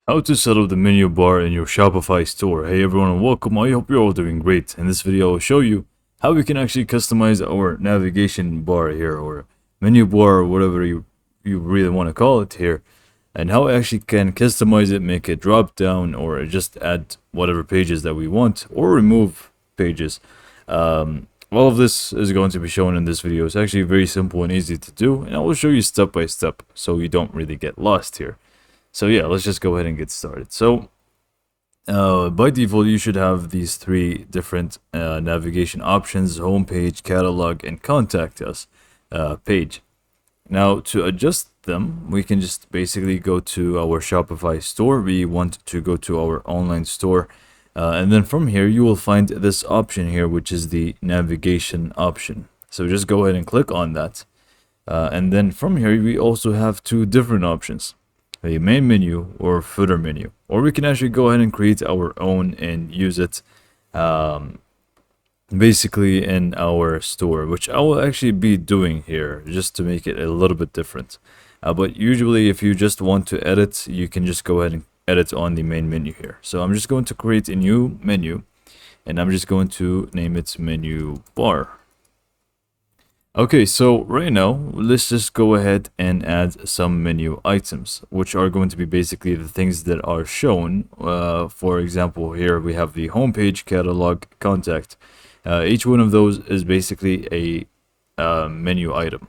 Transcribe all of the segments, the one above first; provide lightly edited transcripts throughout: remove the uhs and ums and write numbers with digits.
How to set up the menu bar in your Shopify store. Hey everyone and welcome. I hope you're all doing great. In this video I'll show you how we can actually customize our navigation bar here, or menu bar, or whatever you really want to call it here, and how I actually can customize it, make it drop down, or just add whatever pages that we want, or remove pages. All of this is going to be shown in this video. It's actually very simple and easy to do, and I will show you step by step so you don't really get lost here. So yeah, let's just go ahead and get started. So by default, you should have these three different navigation options: homepage, catalog, and contact us page. Now to adjust them, we can just basically go to our Shopify store. We want to go to our online store. And then from here, you will find this option here, which is the navigation option. So just go ahead and click on that. And then from here, we also have two different options: a main menu or footer menu, or we can actually go ahead and create our own and use it basically in our store, which I will actually be doing here just to make it a little bit different. But usually if you just want to edit, you can just go ahead and edit on the main menu here. So I'm just going to create a new menu, and I'm just going to name it menu bar. Okay, so right now, let's just go ahead and add some menu items, which are going to be basically the things that are shown. For example, here we have the homepage, catalog, contact. Each one of those is basically a menu item.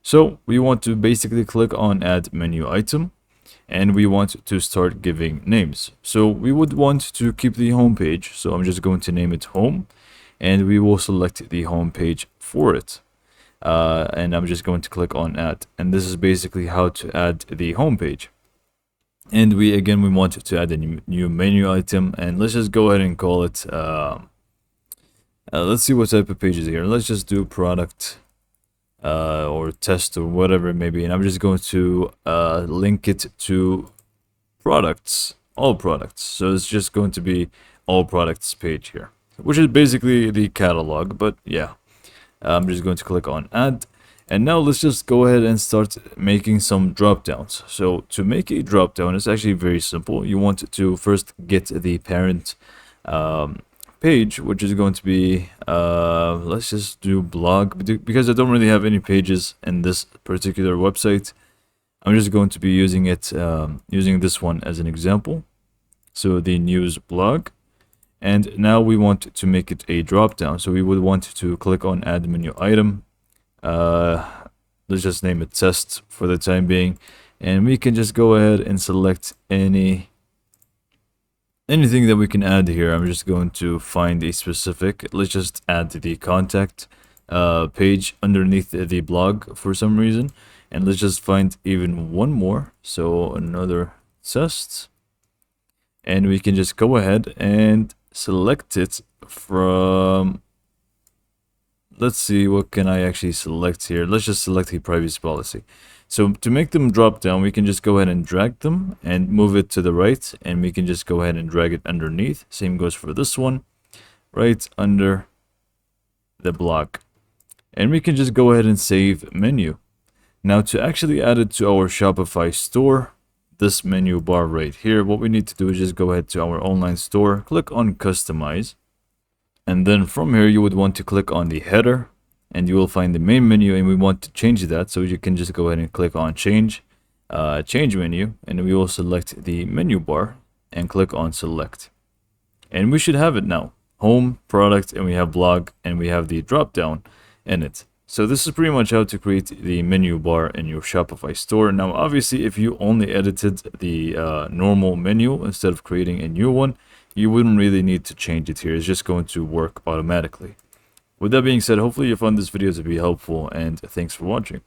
So we want to basically click on add menu item, and we want to start giving names. So we would want to keep the homepage, so I'm just going to name it home, and we will select the homepage for it. And I'm just going to click on add, and this is basically how to add the home page. And we want to add a new menu item, and let's just go ahead and call it let's see what type of page is here. Let's just do product or test or whatever it may be, and I'm just going to link it to products, all products. So it's just going to be all products page here, which is basically the catalog. But yeah, I'm just going to click on add, and now let's just go ahead and start making some drop downs. So to make a drop down, it's actually very simple. You want to first get the parent page, which is going to be let's just do blog, because I don't really have any pages in this particular website. I'm just going to be using it using this one as an example. So the news blog. And now we want to make it a drop down. So we would want to click on add menu item. Let's just name it test for the time being. And we can just go ahead and select anything that we can add here. I'm just going to find a specific. Let's just add the contact page underneath the blog for some reason. And let's just find even one more. So another test. And we can just go ahead and select it from, let's see, what can I actually select here? Let's just select the privacy policy. So to make them drop down, we can just go ahead and drag them and move it to the right, and we can just go ahead and drag it underneath. Same goes for this one, right under the block. And we can just go ahead and save menu. Now to actually add it to our Shopify store, this menu bar right here, what we need to do is just go ahead to our online store, click on customize, and then from here you would want to click on the header, and you will find the main menu, and we want to change that. So you can just go ahead and click on change menu, and we will select the menu bar and click on select, and we should have it now: home, product, and we have blog, and we have the drop down in it. So this is pretty much how to create the menu bar in your Shopify store. Now, obviously, if you only edited the normal menu instead of creating a new one, you wouldn't really need to change it here. It's just going to work automatically. With that being said, hopefully you found this video to be helpful, and thanks for watching.